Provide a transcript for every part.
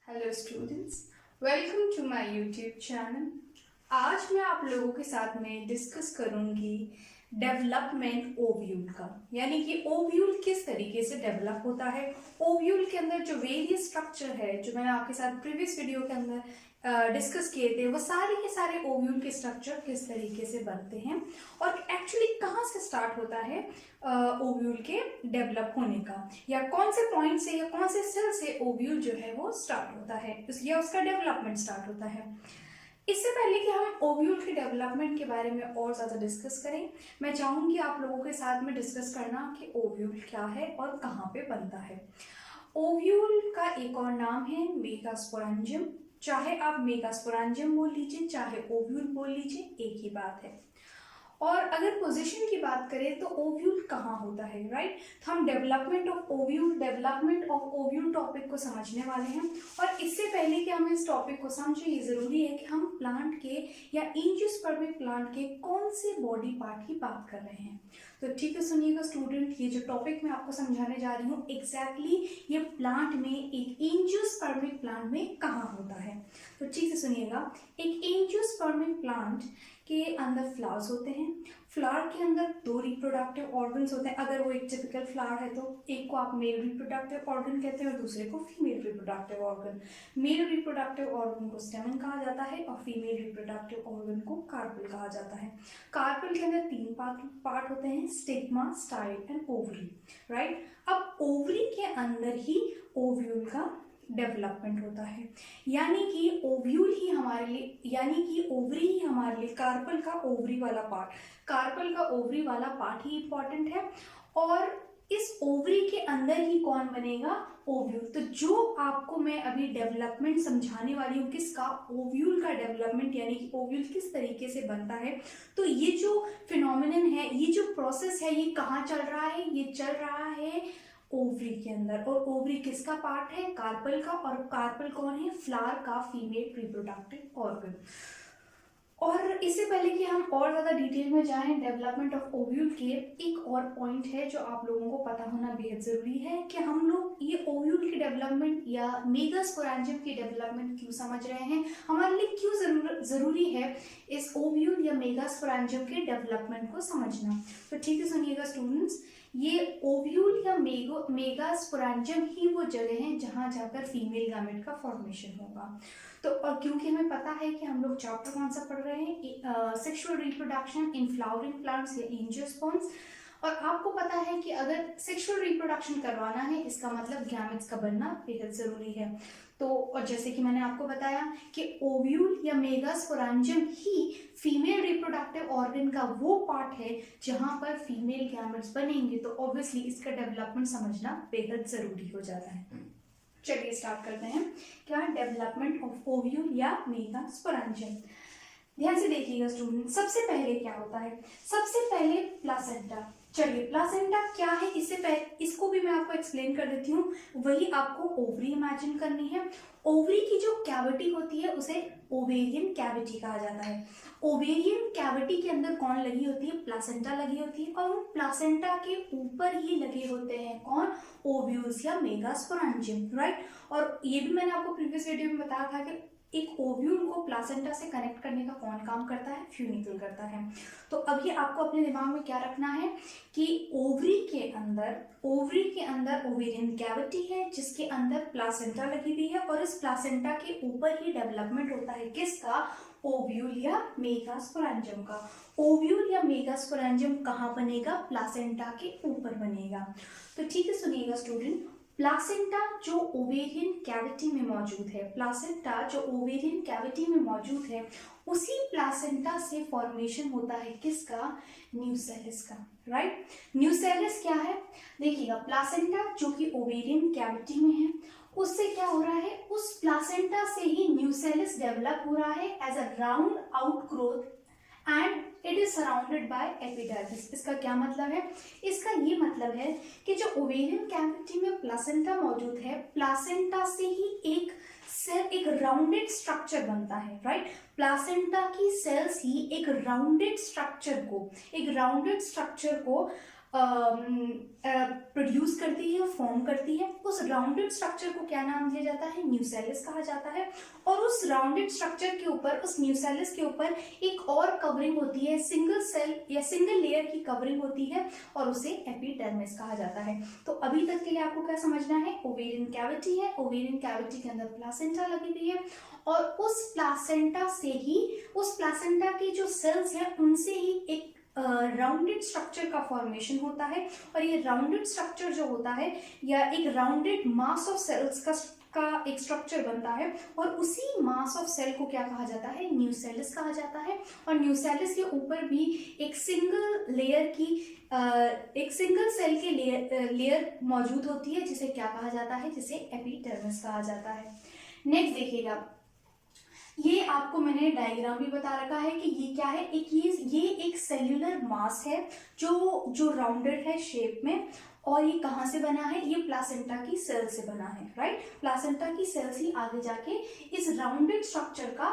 Hello students, welcome to my YouTube channel. आज मैं आप लोगों के साथ में डिस्कस करूंगी डेवलपमेंट ओव्यूल का, यानी कि ओव्यूल किस तरीके से डेवलप होता है। ओव्यूल के अंदर जो वेरियस स्ट्रक्चर है, जो मैंने आपके साथ प्रीवियस वीडियो के अंदर डिस्कस किए थे, वो सारे के सारे ओव्यूल के स्ट्रक्चर किस तरीके से बनते हैं और एक्चुअली कहाँ से स्टार्ट होता है ओव्यूल के डेवलप होने का, या कौन से पॉइंट से या कौन से सेल से ओव्यूल जो है वो स्टार्ट होता है या उसका डेवलपमेंट स्टार्ट होता है। इससे पहले कि हम ओव्यूल के डेवलपमेंट के बारे में और ज़्यादा डिस्कस करें, मैं चाहूँगी आप लोगों के साथ में डिस्कस करना कि ओव्यूल क्या है और कहाँ पे बनता है। ओव्यूल का एक और नाम है मेगास्पोरेंजियम। चाहे आप मेगास्पोरेंजियम बोल लीजिए, चाहे ओव्यूल बोल लीजिए, एक ही बात है। और अगर पोजीशन की बात करें तो ओव्यूल कहाँ होता है, राइट। तो हम डेवलपमेंट ऑफ ओव्यूल टॉपिक को समझने वाले हैं। और इससे पहले कि हम इस टॉपिक को समझें, ये जरूरी है कि हम प्लांट के या एंजियोस्पर्मिक प्लांट के कौन से बॉडी पार्ट की बात कर रहे हैं। तो ठीक है, सुनिएगा स्टूडेंट, ये जो टॉपिक मैं आपको समझाने जा रही हूँ एग्जैक्टली ये प्लांट में, एक एंजियोस्पर्मिक प्लांट में कहाँ होता है। तो ठीक से सुनिएगा। एक एंजियोस्पर्मिक प्लांट के अंदर फ्लावर्स होते हैं। फ्लावर के अंदर दो रिप्रोडक्टिव ऑर्गन्स होते हैं। अगर वो एक टिपिकल फ्लावर है तो एक को आप मेल रिप्रोडक्टिव ऑर्गन कहते हैं और दूसरे को female reproductive organ. Male reproductive organ को स्टेमन कहा जाता है और फीमेल रिप्रोडक्टिव ऑर्गन को कार्पेल कहा जाता है। कार्पेल के अंदर तीन पार्ट होते हैं, stigma, style and ovary, right. अब ओवरी के अंदर ही ओव्यूल का डेवलपमेंट होता है, यानी कि ओव्यूल ही हमारे लिए, यानी कि ओवरी ही हमारे लिए, कार्पल का ओवरी वाला पार्ट ही इंपॉर्टेंट है। और इस ओवरी के अंदर ही कौन बनेगा, ओव्यूल। तो जो आपको मैं अभी डेवलपमेंट समझाने वाली हूँ किसका, ओव्यूल का डेवलपमेंट, यानी कि ओव्यूल किस तरीके से बनता है। तो ये जो फिनोमिनन है, ये जो प्रोसेस है, ये कहाँ चल रहा है, ये चल रहा है ओवरी के अंदर। और ओवरी किसका पार्ट है, कार्पल का। और कार्पल कौन है, फ्लावर का फीमेल रिप्रोडक्टिव ऑर्गन। और इससे पहले कि हम और ज़्यादा डिटेल में जाएं डेवलपमेंट ऑफ ओव्यूल के, एक और पॉइंट है जो आप लोगों को पता होना बेहद ज़रूरी है कि हम लोग ये ओव्यूल की डेवलपमेंट या मेगास्पोरेंजियम की डेवलपमेंट क्यों समझ रहे हैं, हमारे लिए क्यों ज़रूरी है इस ओव्यूल या मेगास्पोरेंजियम के डेवलपमेंट को समझना। तो ठीक है, सुनिएगा स्टूडेंट्स, ये ओव्यूल या मेगास्पोरेंजियम ही वो जगह है जहाँ जाकर फीमेल गैमेट का फॉर्मेशन होगा। तो क्योंकि हमें पता है कि हम लोग चैप्टर कौन सा पढ़ रहे हैं, sexual reproduction in flowering plants या एंजियोस्पर्म्स। और आपको पता है कि अगर सेक्सुअल रिप्रोडक्शन करवाना है, इसका मतलब गैमेट्स का बनना बेहद जरूरी है। तो और जैसे कि मैंने आपको बताया कि ओव्यूल या मेगास्पोरेंजियम ही फीमेल रिप्रोडक्टिव ऑर्गन का वो पार्ट है जहां पर फीमेल गैमेट्स बनेंगे, तो ऑब्वियसली इसका डेवलपमेंट समझना बेहद जरूरी हो जाता है। चलिए स्टार्ट करते हैं, क्या डेवलपमेंट ऑफ ओव्यूल या मेगास्पोरेंजियम। ध्यान से देखिएगा स्टूडेंट, सबसे पहले क्या होता है, सबसे पहले प्लासेंटा। चलिए प्लासेंटा क्या है, इससे पहले इसको भी मैं आपको एक्सप्लेन कर देती हूँ। वही आपको ओवरी इमेजिन करनी है। ओवरी की जो कैविटी होती है उसे ओवेरियन कैविटी कहा जाता है। ओवेरियन कैविटी के अंदर कौन लगी होती है, प्लासेंटा लगी होती है। और उन प्लासेंटा के ऊपर ही लगे होते हैं कौन, ओव्यूल्स या मेगास्पोरेंजियम, राइट। और ये भी मैंने आपको प्रीवियस वीडियो में बताया था कि एक ओव्यूल को प्लासेंटा से कनेक्ट करने का कौन काम करता है, फ्यूनिकल करता है। तो अभी आपको अपने दिमाग में क्या रखना है कि ओवरी के अंदर ओवेरियन कैविटी है जिसके अंदर प्लासेंटा लगी हुई है, और इस प्लासेंटा के ऊपर ही डेवलपमेंट होता है किसका, ओव्यूल या मेगास्पोरेंजियम का। ओव्यूल या मेगास्पोरेंजियम कहाँ बनेगा, प्लासेंटा के ऊपर बनेगा। तो ठीक है, सुनिएगा स्टूडेंट, प्लासेंटा जो ओवेरियन कैविटी में मौजूद है, उसी प्लासेंटा से फॉर्मेशन होता है किसका, न्यूसेलिस का, राइट। न्यूसेलिस क्या है, देखिएगा, प्लासेंटा जो कि ओवेरियन कैविटी में है, उससे क्या हो रहा है, उस प्लासेंटा से ही न्यूसेलिस डेवलप हो रहा है as a round outgrowth and it is surrounded by epidermis. इसका क्या मतलब है, इसका ये मतलब है कि जो ओवेरियन कैविटी में प्लासेंटा मौजूद है, प्लासेंटा से ही एक सेल, एक राउंडेड स्ट्रक्चर बनता है, राइट। प्लासेंटा की सेल्स ही एक राउंडेड स्ट्रक्चर को प्रोड्यूस करती है, फॉर्म करती है। उस राउंडेड स्ट्रक्चर को क्या नाम दिया जाता है? न्यूसेलिस कहा जाता है। और उस राउंडेड स्ट्रक्चर के ऊपर, उस न्यूसेलिस के ऊपर एक और कवरिंग होती है, सिंगल सेल या सिंगल लेयर की कवरिंग होती है, और उसे एपिडर्मिस कहा जाता है। तो अभी तक के लिए आपको क्या समझना है? ओवेरियन कैविटी है, ओवेरियन कैविटी के अंदर प्लासेंटा लगी हुई है, और उस प्लासेंटा से ही, उस प्लासेंटा की जो सेल्स हैं उनसे ही एक राउंडेड स्ट्रक्चर का फॉर्मेशन होता है। और ये राउंडेड स्ट्रक्चर जो होता है, या एक राउंडेड मास ऑफ सेल्स का एक स्ट्रक्चर बनता है, और उसी मास ऑफ सेल को क्या कहा जाता है? न्यूसेलिस कहा जाता है। और न्यूसेलिस के ऊपर भी एक सिंगल लेयर की एक सिंगल सेल की लेयर मौजूद होती है, जिसे क्या कहा जाता है? जिसे एपिडर्मिस कहा जाता है। नेक्स्ट देखिएगा, ये आपको मैंने डायग्राम भी बता रखा है कि ये क्या है। ये एक सेल्यूलर मास है जो राउंडेड है शेप में, और ये कहाँ से बना है? ये प्लासेंटा की सेल से बना है, राइट। प्लासेंटा की सेल्स ही आगे जाके इस राउंडेड स्ट्रक्चर का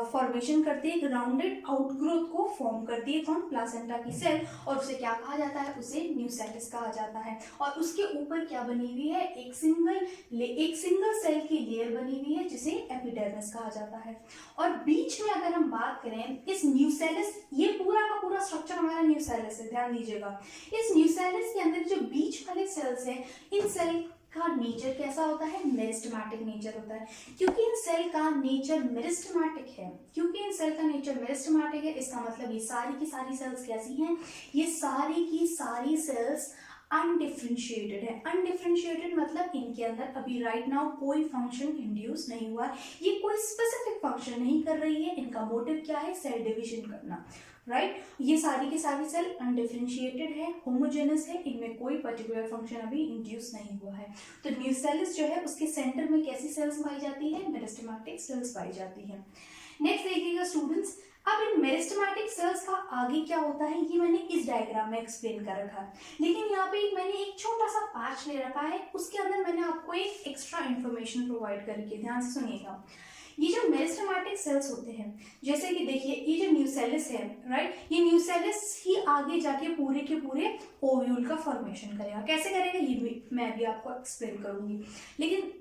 फॉर्मेशन करती है, एक राउंडेड आउटग्रोथ को फॉर्म करती है। कौन? प्लासेंटा की सेल। और उसे क्या कहा जाता है? उसे न्यूसेलिस कहा जाता है। और उसके ऊपर क्या बनी हुई है? एक सिंगल सेल की लेयर बनी हुई है, जिसे एपिडर्मिस कहा जाता है। और बीच में अगर हम बात करें इस न्यूसेलिस, ये पूरा का पूरा स्ट्रक्चर हमारा न्यूसेलिस है, ध्यान दीजिएगा। इस न्यूसेलिस के अंदर जो बीच वाले सेल्स हैं, इन सेल का नेचर कैसा होता है? मेरिस्टेमेटिक नेचर होता है। क्योंकि इन सेल का नेचर मेरिस्टेमेटिक है, इसका मतलब ये सारी की सारी सेल्स कैसी हैं? ये सारी की सारी सेल्स अनडिफरेंशिएटेड है। अनडिफरेंशिएटेड मतलब इनके अंदर अभी राइट नाउ कोई फंक्शन इंड्यूस नहीं हुआ, ये कोई स्पेसिफिक फंक्शन नहीं कर रही है। इनका मोटिव क्या है? सेल डिवीजन करना, राइट। ये सारी की सारी सेल अनडिफरेंशिएटेड है, होमोजेनस है, इनमें कोई पर्टिकुलर फंक्शन अभी इंड्यूस नहीं हुआ है। तो न्यूसेलिस जो है उसके सेंटर में कैसी सेल्स पाई जाती है? मेरिस्टेमेटिक सेल्स पाई जाती है। नेक्स्ट देखिएगा स्टूडेंट्स, अब इन मेरिस्टेमेटिक सेल्स का आगे क्या होता है ये मैंने इस डायग्राम में एक्सप्लेन कर रखा है, लेकिन यहाँ पे मैंने एक छोटा सा पैच ले रखा है, उसके अंदर मैंने आपको एक एक्स्ट्रा इंफॉर्मेशन प्रोवाइड करके, ध्यान से सुनिएगा। ये जो मेरिस्टेमेटिक सेल्स होते हैं, जैसे कि देखिए ये जो न्यूसेलिस है, राइट, ये न्यूसेलिस ही आगे जाके पूरे के पूरे ओव्यूल का फॉर्मेशन करेगा। कैसे करेगा ये भी मैं भी आपको एक्सप्लेन करूंगी, लेकिन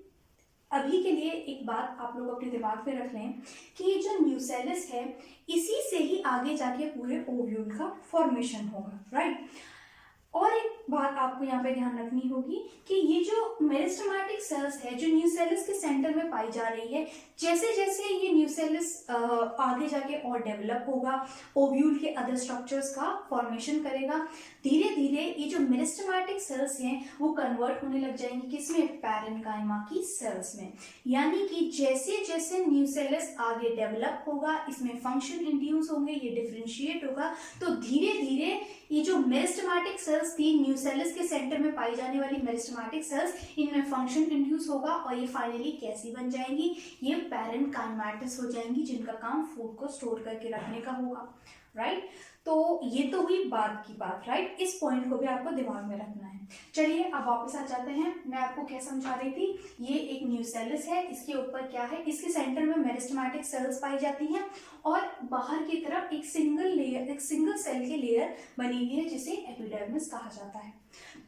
अभी के लिए एक बात आप लोग अपने दिमाग में रख लें कि ये जो न्यूसेलिस है इसी से ही आगे जाके पूरे ओव्यूल का फॉर्मेशन होगा, राइट। और एक बात आपको यहाँ पे ध्यान रखनी होगी कि ये जो मेरिस्टेमेटिक सेल्स है जो न्यूसेलिस के सेंटर में पाई जा रही है, जैसे जैसे ये न्यूसेलिस आगे जाके और डेवलप होगा, ओव्यूल के अदर स्ट्रक्चर्स का फॉर्मेशन करेगा, धीरे धीरे ये जो मेरिस्टेमेटिक सेल्स हैं वो कन्वर्ट होने लग जाएंगे किसमें? पैरेन्काइमा की सेल्स में। यानी कि जैसे जैसे न्यूसेलिस आगे डेवलप होगा, इसमें फंक्शन इंड्यूस होंगे, ये डिफरेंशिएट होगा, तो धीरे धीरे ये जो मेरिस्टेमेटिक सेल्स थी न्यूसेलिस के सेंटर में पाई जाने वाली मेरिस्टेमेटिक सेल्स, इनमें फंक्शन इंड्यूस होगा और ये फाइनली कैसी बन जाएंगी? ये पैरेन्काइमेटिस हो जाएंगी, जिनका काम फूड को स्टोर करके रखने का होगा, राइट। तो ये तो हुई बात की बात, राइट। इस पॉइंट को भी आपको दिमाग में रखना है। चलिए अब वापस आ जाते हैं, मैं आपको क्या समझा रही थी। ये एक न्यूसेलिस है, इसके ऊपर क्या है? इसके सेंटर में मेरिस्टेमेटिक सेल्स पाई जाती हैं और बाहर की तरफ एक सिंगल सेल की लेयर बनी हुई है जिसे एपिडर्मिस कहा जाता है।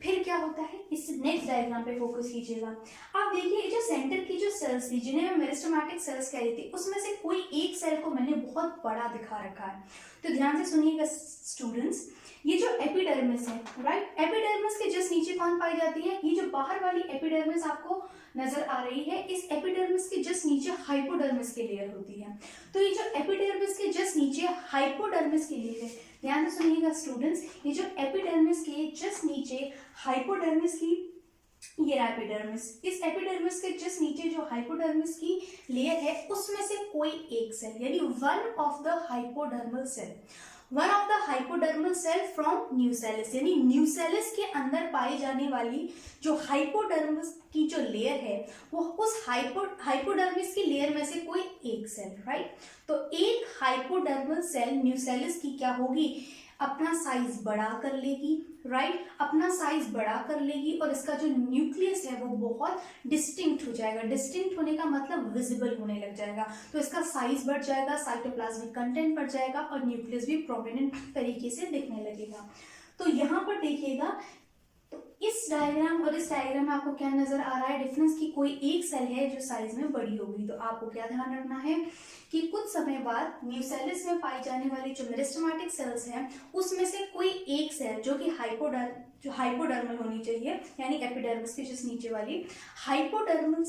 फिर क्या होता है, इस नेक्स्ट डायग्राम पे फोकस कीजिएगा। आप देखिए जो सेंटर की जो सेल्स थी जिन्हें मैं मेरिस्टेमेटिक सेल्स कह रही थी, उसमें से कोई एक सेल को मैंने बहुत बड़ा दिखा रखा है, तो ध्यान से सुनिएगा स्टूडेंट्स। ये जो एपिडर्मिस है, राइट, एपिडर्मिस के जस्ट नीचे कौन पाई जाती है? ये जो बाहर वाली एपिडर्मिस आपको नजर आ रही है, इस एपिडर्मिस के जस्ट नीचे हाइपोडर्मिस की लेयर होती है। तो ये जो एपिडर्मिस के जस्ट नीचे हाइपोडर्मिस की लेयर है, ध्यान से सुनिएगा स्टूडेंट्स, ये जो एपिडर्मिस के जस्ट नीचे हाइपोडर्मिस की, ये एपिडर्मिस, इस एपिडर्मिस के जस्ट नीचे जो हाइपोडर्मिस की लेयर है उसमें से कोई एक सेल, यानी one of the hypodermal cell from nucellus, यानी न्यूसेलिस के अंदर पाई जाने वाली जो हाइपोडर्मिस की जो लेयर है वो उस हाइपोडर्मिस की लेयर में से कोई एक सेल, राइट। तो एक हाइपोडर्मल सेल न्यूसेलिस की क्या होगी? अपना साइज बड़ा कर लेगी, राइट, अपना साइज बड़ा कर लेगी और इसका जो न्यूक्लियस है वो बहुत डिस्टिंक्ट हो जाएगा। डिस्टिंक्ट होने का मतलब विजिबल होने लग जाएगा, तो इसका साइज बढ़ जाएगा, साइटोप्लाज्मिक कंटेंट बढ़ जाएगा और न्यूक्लियस भी प्रोमिनेंट तरीके से दिखने लगेगा। तो यहाँ पर देखिएगा, तो इस डायग्राम और इस डायग्राम में आपको क्या नजर आ रहा है डिफरेंस, की कोई एक सेल है जो साइज में बड़ी होगी। तो आपको क्या ध्यान रखना है कि कुछ समय बाद न्यूसेलिस में पाई जाने वाली जो मेरिस्टेमेटिक सेल्स हैं उसमें से कोई एक सेल जो कि हाइपोडर्मल होनी चाहिए, यानी एपिडर्मिस की जिस नीचे वाली हाइपोडर्मल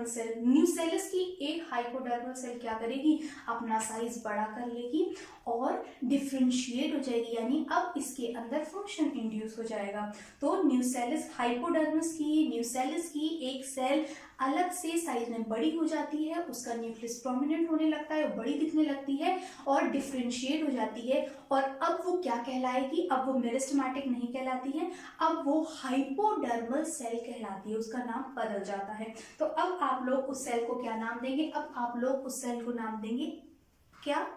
सेल, न्यूसेलिस की एक हाइपोडर्मल सेल क्या करेगी, अपना साइज बड़ा कर लेगी और डिफ्रेंशिएट हो जाएगी, यानी अब इसके अंदर फंक्शन इंड्यूस हो जाएगा। तो न्यूसेलिस न्यूसेलिस की एक सेल अलग से साइज में बड़ी हो जाती है, उसका न्यूक्लियस प्रोमिनेंट होने लगता है, बड़ी दिखने लगती है और डिफ्रेंशिएट हो जाती है। और अब वो क्या कहलाएगी, अब वो मेरिस्टेमेटिक नहीं कहलाती है, अब वो हाइपोडर्मल सेल कहलाती है, उसका नाम बदल जाता है। तो अब आप लोग उस सेल को क्या नाम देंगे, अब आप लोग उस सेल को नाम देंगे क्या,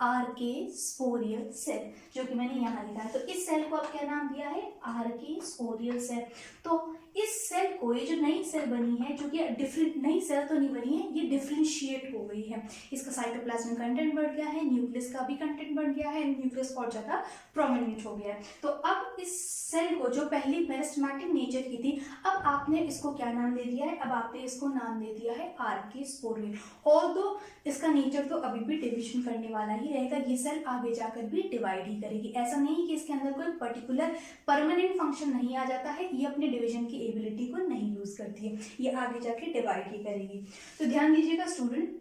आर्के स्पोरियल सेल, जो कि मैंने यहाँ लिखा है। तो इस सेल को आप क्या नाम दिया है, आर्के स्पोरियल सेल। तो इस सेल को, ये जो नई सेल बनी है, जो कि डिफरेंट, नई सेल तो नहीं बनी है, ये डिफरेंशिएट हो गई है, इसका साइटोप्लाज्मिक कंटेंट बढ़ गया है, न्यूक्लियस का भी कंटेंट बढ़ गया है, न्यूक्लियस बहुत ज्यादा प्रोमिनेंट हो गया है। तो अब इस सेल को, जो पहली मेरिस्टेमेटिक नेचर की थी, अब आपने इसको क्या नाम दे दिया है, अब आपने इसको नाम दे दिया है आर्के स्पोरियल। और तो इसका नेचर तो अभी भी डिविजन करने वाला ही रहेगा, ये सेल आगे जाकर भी डिवाइड ही करेगी। ऐसा नहीं कि इसके अंदर कोई पर्टिकुलर परमानेंट फंक्शन नहीं आ जाता है, ये अपने डिवीजन की एबिलिटी को नहीं यूज करती है, ये आगे जाके डिवाइड ही करेगी। तो ध्यान दीजिएगा स्टूडेंट,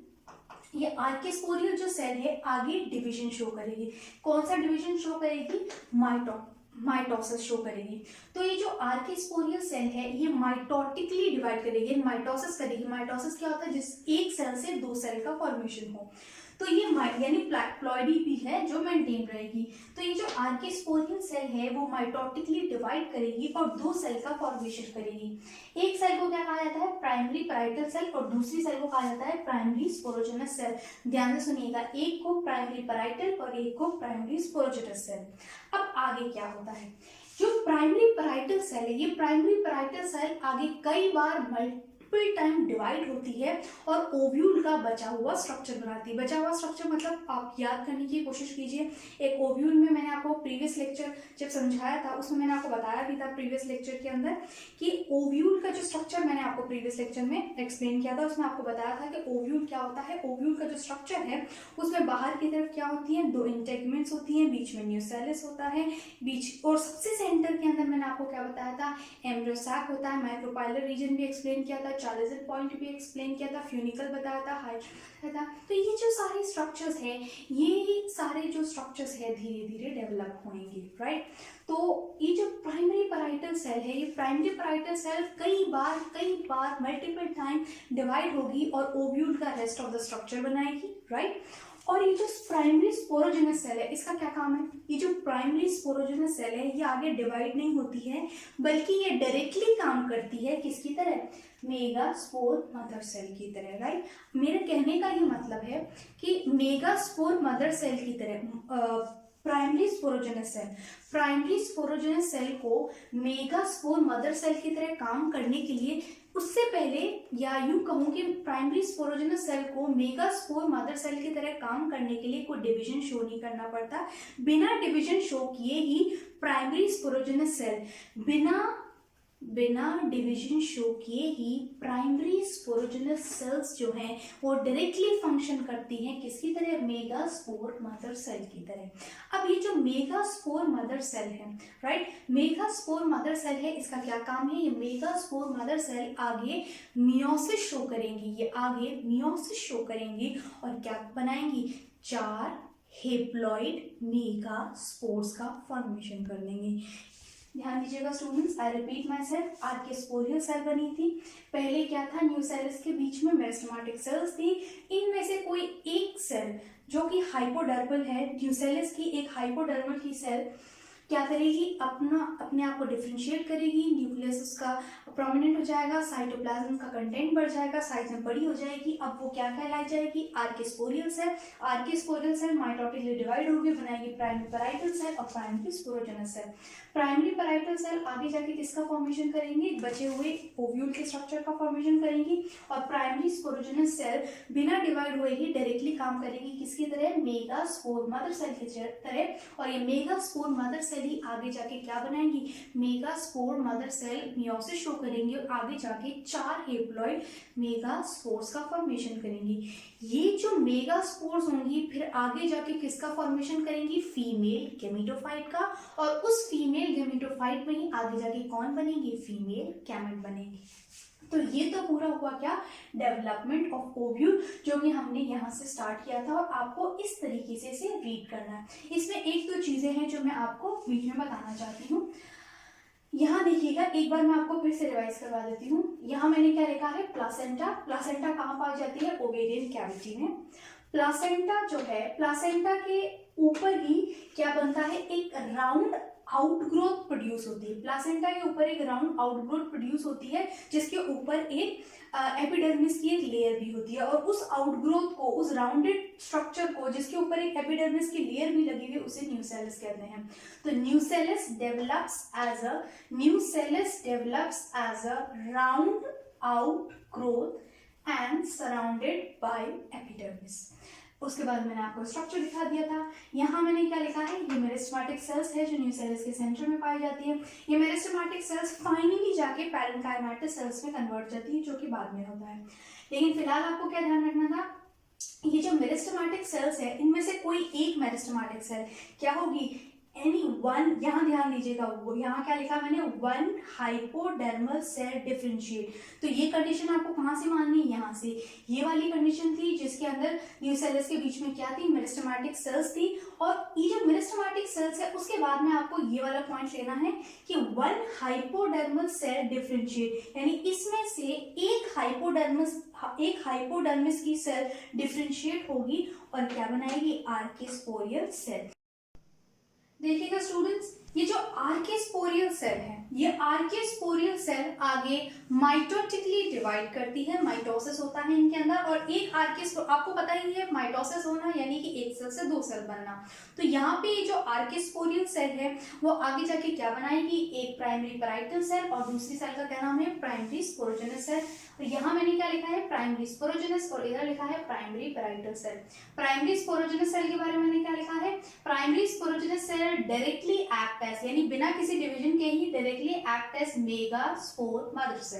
ये आर्के स्पोरियल जो सेल है आगे डिवीजन शो करेगी। कौन सा डिवीजन शो करेगी, माइटोसिस शो करेगी। तो ये जो आर्के स्पोरियल सेल है ये माइटोटिकली डिवाइड करेगी, माइटोसिस करेगी। माइटोसिस क्या होता है, जिस एक सेल से दो सेल का फॉर्मेशन हो। तो ये यानी प्लॉइडी भी है जो मेंटेन रहेगी। तो ये जो आर्के स्पोरियल सेल है वो माइटोटिकली डिवाइड करेगी और दो सेल का फॉर्मेशन करेगी। एक सेल को क्या कहा जाता है, प्राइमरी पैराइटल सेल, और दूसरी सेल को कहा जाता है प्राइमरी स्पोरोजेनस सेल। ध्यान से सुनिएगा, एक को प्राइमरी पैराइटल और एक को प्राइमरी स्पोरोजेनस सेल। अब आगे क्या होता है, जो प्राइमरी पैराइटल सेल है, ये प्राइमरी पैराइटल सेल आगे कई बार मल्टीपल टाइम डिवाइड होती है और ओव्यूल का बचा हुआ स्ट्रक्चर बनाती है। बचा हुआ स्ट्रक्चर मतलब आप याद करने की कोशिश कीजिए, एक ओव्यूल में मैंने आपको प्रीवियस लेक्चर जब समझाया था उसमें मैंने आपको बताया भी था प्रीवियस लेक्चर के अंदर कि ओव्यूल का जो स्ट्रक्चर मैंने आपको प्रीवियस लेक्चर में एक्सप्लेन किया था, उसमें आपको बताया था कि ओव्यूल क्या होता है। ओव्यूल का जो स्ट्रक्चर है उसमें बाहर की तरफ क्या होती है, दो इंटेगमेंट्स होती हैं, बीच में न्यूसेलिस होता है, बीच और सबसे सेंटर के अंदर मैंने आपको क्या बताया था, एम्ब्रियो सैक होता है, माइक्रोपाइलर रीजन भी एक्सप्लेन किया था, चार्लेजन पॉइंट भी एक्सप्लेन किया था, फ्यूनिकल बताया था, हाइट था। तो ये जो सारे स्ट्रक्चर्स हैं, ये सारे जो स्ट्रक्चर्स है धीरे धीरे डेवलप होंगे, राइट। तो ये जो प्राइमरी पैराइटल सेल है, ये प्राइमरी पैराइटल सेल कई बार मल्टीपल टाइम डिवाइड होगी और ओव्यूल का रेस्ट ऑफ द स्ट्रक्चर बनाएगी, राइट। और ये जो प्राइमरी स्पोरोजेनस सेल है, इसका क्या काम है, ये जो प्राइमरी स्पोरोजेनस सेल है ये आगे डिवाइड नहीं होती है, बल्कि ये डायरेक्टली काम करती है किसकी तरह, मेगास्पोर मदर सेल की तरह, राइट। मेरे कहने का ये मतलब है कि मेगास्पोर मदर सेल की तरह प्राइमरी स्पोरोजेनस सेल को मेगास्पोर मदर सेल की तरह काम करने के लिए, उससे पहले या यूं कहूं कि प्राइमरी स्पोरोजेनस सेल को मेगास्पोर मदर सेल की तरह काम करने के लिए कोई डिवीजन शो नहीं करना पड़ता। बिना डिवीजन शो किए ही प्राइमरी स्पोरोजेनस सेल, बिना डिवीजन शो किए ही प्राइमरी स्पोरोजेनस सेल्स जो हैं वो डायरेक्टली फंक्शन करती हैं किसकी तरह, मेगास्पोर मदर सेल की तरह। अब ये जो मेगास्पोर मदर सेल है, राइट, मेगास्पोर मदर सेल है, इसका क्या काम है, ये मेगास्पोर मदर सेल आगे मियोसिस शो करेंगी, ये आगे मियोसिस शो करेंगी और क्या बनाएंगी, 4 हेप्लॉइड मेगास्पोर्स का फॉर्मेशन कर लेंगी। ध्यान दीजिएगा students, I repeat myself, archesporial cell बनी थी, पहले क्या था, न्यूसेलिस के बीच में मेरिस्टेमेटिक सेल्स थी, इनमें से कोई एक सेल जो कि हाइपोडर्मल है, न्यूसेलिस की एक हाइपोडर्मल की सेल क्या करेगी, अपने आप को डिफ्रेंशिएट करेगी, न्यूक्लियस उसका प्रोमिनेंट हो जाएगा, साइटोप्लाज्म का कंटेंट बढ़ जाएगा, साइज में बड़ी हो जाएगी। अब वो क्या कहलाई जाएगी, archesporial cell. Archesporial cell mitotically divide होगी, बनाएगी प्राइमरी पैराइटल सेल और primary sporogenous cell. Primary parietal cell आगे जाके किसका फॉर्मेशन करेंगे, बचे हुए ओव्यूल के स्ट्रक्चर का फॉर्मेशन करेंगी। और प्राइमरी स्पोरोजेनस सेल बिना डिवाइड हुए ही डायरेक्टली काम करेगी किसकी तरह, मेगास्पोर मदर सेल की तरह। और ये मेगास्पोर मदर सेल ही आगे जाके क्या बनाएंगी, megaspore mother cell meiosis show करेंगी और आगे जाके 4 हेप्लॉइड मेगास्पोर्स का फॉर्मेशन करेंगी। ये जो मेगास्पोर्स होंगी फिर आगे जाके किसका फॉर्मेशन करेंगी, फीमेल गेमेटोफाइट का। और उस फीमेल गेमेटोफाइट में ही आगे जाके कौन बनेगी, फीमेल गैमेट बनेगी। तो ये तो पूरा हुआ क्या, डेवलपमेंट ऑफ ओव्यूल, जो कि हमने यहाँ से स्टार्ट किया था। और आपको इस तरीके से इसे रीड करना है। इसमें एक दो चीजें हैं जो मैं आपको बीच में बताना चाहती हूँ। यहाँ देखिएगा, एक बार मैं आपको फिर से रिवाइज करवा देती हूँ। यहाँ मैंने क्या लिखा है, प्लासेंटा। प्लासेंटा कहाँ पाई जाती है, ओवेरियन कैविटी में। प्लासेंटा जो है, प्लासेंटा के ऊपर ही क्या बनता है, एक राउंड आउटग्रोथ प्रोड्यूस होती है। प्लासेंटा के ऊपर एक राउंड आउटग्रोथ प्रोड्यूस होती है, जिसके ऊपर एक एपिडर्मिस की एक लेयर भी होती है। और उस आउटग्रोथ को, उस राउंडेड स्ट्रक्चर को जिसके ऊपर एक एपिडर्मिस की लेयर भी लगी हुई, उसे न्यूसेलस कहते हैं। तो nucellus develops as a round outgrowth and surrounded by epidermis. उसके बाद मैंने आपको स्ट्रक्चर दिखा दिया था। यहाँ मैंने क्या लिखा है, ये मेरिस्टेमेटिक सेल्स है जो न्यूसेलस के सेंटर में पाई जाती है। ये मेरिस्टेमेटिक सेल्स फाइनली जाके पैरेन्काइमेटस सेल्स में कन्वर्ट जाती है, जो कि बाद में होता है। लेकिन फिलहाल आपको क्या ध्यान रखना था, ये जो मेरिस्टेमेटिक सेल्स है इनमें से कोई एक मेरिस्टेमेटिक सेल क्या होगी, एनी वन, यहाँ ध्यान दीजिएगा, वो यहाँ क्या लिखा मैंने, वन हाइपोडर्मल सेल डिफरेंशिएट। तो ये कंडीशन आपको कहाँ से माननी है, यहाँ से। ये वाली कंडीशन थी जिसके अंदर न्यूसेलस के बीच में क्या थी, मेरिस्टेमेटिक सेल्स थी। और ये जो मेरिस्टेमेटिक सेल्स है उसके बाद में आपको ये वाला पॉइंट लेना है कि वन हाइपोडर्मल सेल डिफरेंशिएट, यानी इसमें से एक हाइपोडर्मिस की सेल डिफरेंशिएट होगी और क्या बनाएगी, आर्किस्पोरियल सेल। देखिएगा स्टूडेंट्स, ये जो आर्किस्पोरियल सेल है, ये आर्किस्पोरियल सेल आगे माइटोटिकली डिवाइड करती है, माइटोसिस होता है इनके अंदर। और एक आपको पता ही है माइटोसिस होना यानी कि एक सेल से दो सेल बनना। तो यहाँ पे ये जो आर्किस्पोरियल सेल है वो आगे जाके क्या बनाएगी, एक प्राइमरी पैराइटल सेल और दूसरी सेल का क्या नाम है, प्राइमरी स्पोरोजेनस सेल। तो यहाँ मैंने क्या लिखा है, प्राइमरी स्पोरोजेनस, और इधर लिखा है primary parietal cell. Primary sporogenous cell के बारे में मैंने क्या लिखा है, primary sporogenous cell directly act as, यानी बिना किसी डिवीजन के ही directly act as megaspore mother cell.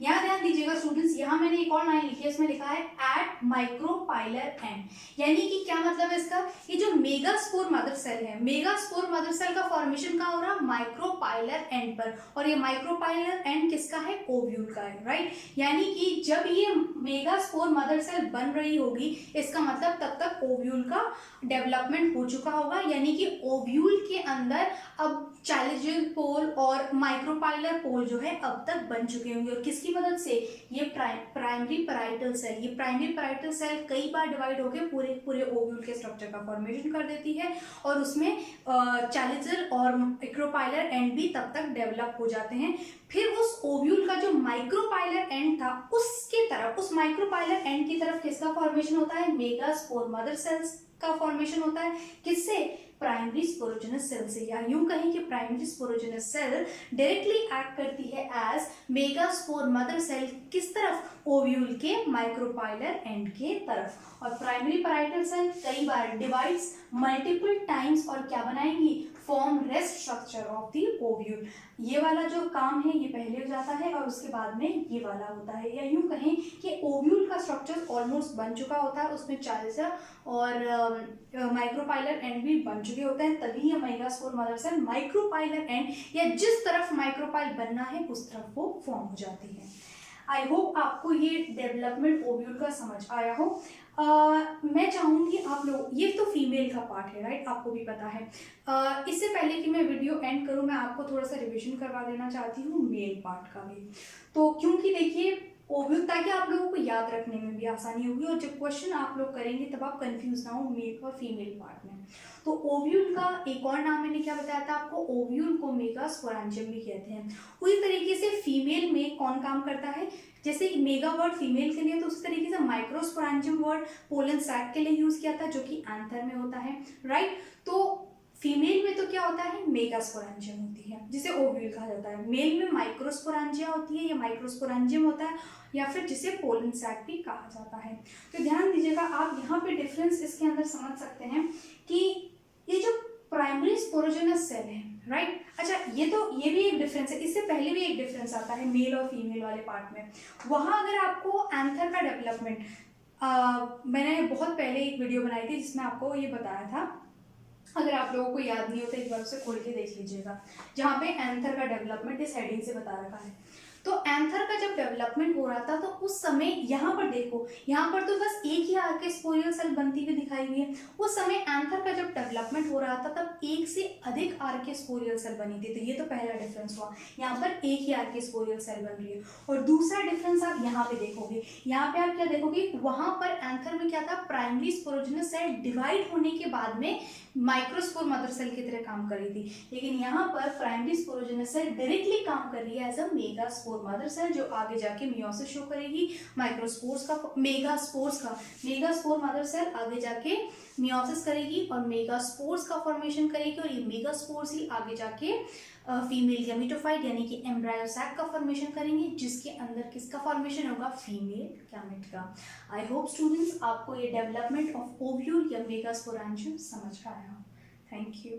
यहाँ ध्यान दीजिएगा स्टूडेंट्स, यहाँ मैंने एक और लाइन लिखी है, उसमें लिखा है एट माइक्रोपाइलर एंड, यानी कि क्या मतलब है इसका, ये जो मेगास्पोर मदर सेल है, मेगास्पोर मदर सेल का फॉर्मेशन कहाँ हो रहा है, माइक्रोपाइलर एंड पर। और ये माइक्रोपाइलर एंड किसका है, ओव्यूल का है, राइट। यानी कि जब ये मेगास्पोर मदर सेल बन रही होगी, इसका मतलब तब तक ओव्यूल का डेवलपमेंट हो चुका होगा, यानी कि ओव्यूल के अंदर अब चाइल्जियल पोल और माइक्रोपाइलर पोल जो है अब तक बन चुके होंगे। और किसकी मदद से, ये प्राइमरी पैराइटल सेल। ये प्राइमरी पैराइटल सेल कई बार डिवाइड होकर पूरे ओव्यूल के स्ट्रक्चर का फॉर्मेशन कर देती है और उसमें चाइल्जियल और माइक्रोपाइलर एंड भी तब तक डेवलप हो जाते हैं। फिर उस ओव्यूल का जो माइक्रोपाइलर एंड था उसके तरफ, उस माइक्रोपाइलर एंड की तरफ किसका फॉर्मेशन होता है, मेगास्पोर मदर सेल्स का फॉर्मेशन होता है। किससे, प्राइमरी स्पोरोजेनस सेल से। या यूं कहें कि primary sporogenous cell directly act करती है एज मेगास्पोर मदर सेल, किस तरफ, ओव्यूल के माइक्रोपाइलर एंड के तरफ। और प्राइमरी पैराइटल सेल कई बार डिवाइड्स मल्टीपल टाइम्स और क्या बनाएंगी, form rest structure of the ovule. ये वाला जो काम है ये पहले हो जाता है और उसके बाद में ये वाला होता है। या यूं कहें कि ओव्यूल का स्ट्रक्चर ऑलमोस्ट बन चुका होता है, उसमें चाइल्जियल और माइक्रोपाइलर एंड भी बन चुके होते हैं, तभी ये megaspore mother cell micropylar end या जिस तरफ माइक्रोपाइल बनना है उस तरफ वो फॉर्म हो जाती है। आई होप आपको ये डेवलपमेंट ओव्यूल का समझ आया हो। मैं चाहूंगी आप लोग, ये तो फीमेल का पार्ट है, राइट, आपको भी पता है। इससे पहले कि मैं वीडियो एंड करूं, मैं आपको थोड़ा सा रिवीजन करवा देना चाहती हूँ मेल पार्ट का भी। तो क्योंकि देखिए ओव्यूल, ताकि आप लोगों को याद रखने में भी आसानी होगी, और जब क्वेश्चन आप लोग करेंगे तब आप कंफ्यूज ना हो मेल और फीमेल पार्ट में। तो ओव्यूल का एक और नाम मैंने क्या बताया था आपको, ओव्यूल को मेगास्पोरेंजियम भी कहते हैं। उसी तरीके से फीमेल में कौन काम करता है, जैसे मेगा वर्ड फीमेल के लिए, तो उसी तरीके से माइक्रोस्पोरेंजियम वर्ड पोलन सैक के लिए यूज किया था, जो कि एंथर में होता है, राइट। तो फीमेल में तो क्या होता है, मेगास्पोरेंजियम होती है जिसे ओव्यूल कहा जाता है। मेल में माइक्रोस्पोरेंजिया होती है या माइक्रोस्पोरेंजियम होता है, या फिर जिसे पोलन सैक भी कहा जाता है। तो ध्यान दीजिएगा, आप यहाँ पे डिफरेंस इसके अंदर समझ सकते हैं कि ये जो प्राइमरी स्पोरोजेनस सेल है, राइट। अच्छा, ये भी एक डिफरेंस है, इससे पहले भी एक डिफरेंस आता है मेल और फीमेल वाले पार्ट में। वहां अगर आपको एंथर का डेवलपमेंट, मैंने बहुत पहले एक वीडियो बनाई थी जिसमें आपको ये बताया था, अगर आप लोगों को याद नहीं होता एक बार उसे खोल के देख लीजिएगा, जहाँ पे एंथर का डेवलपमेंट इस हेडिंग से बता रखा है। तो एंथर का जब डेवलपमेंट हो रहा था तो उस समय यहाँ पर देखो, यहाँ पर तो बस एक ही आर्केस्पोरियल सेल बनती हुई दिखाई हुई है। उस समय एंथर का जब डेवलपमेंट हो रहा था तब एक से अधिक आर्केस्पोरियल सेल बनी थी। तो ये तो पहला डिफरेंस हुआ, यहाँ पर एक ही आर्केस्पोरियल सेल बन रही है। और दूसरा डिफरेंस आप यहाँ पे देखोगे, यहाँ पे आप क्या देखोगे, वहां पर एंथर में क्या था, प्राइमरी स्पोरोजेनस सेल डिवाइड होने के बाद में माइक्रोस्पोर मदर सेल की तरह काम कर रही थी, लेकिन यहाँ पर प्राइमरी स्पोरोजेनस सेल डायरेक्टली काम कर रही है as a megaspore mother cell, जो आगे जाके मियोसिस शो करेगी। माइक्रोस्पोर्स का मेगास्पोर मदर सेल आगे जाके मियोसिस करेगी और मेगास्पोर्स का फॉर्मेशन करेगी, और ये मेगास्पोर्स ही आगे जाके फीमेल गैमेटोफाइट यानी कि एम्ब्रायो सैक का फॉर्मेशन करेंगे, जिसके अंदर किसका फॉर्मेशन होगा, फीमेल गैमेट का। आई होप स्टूडेंट्स आपको ये डेवलपमेंट ऑफ ओव्यूल या मेगास्पोरेंजियम समझ आया। Thank you.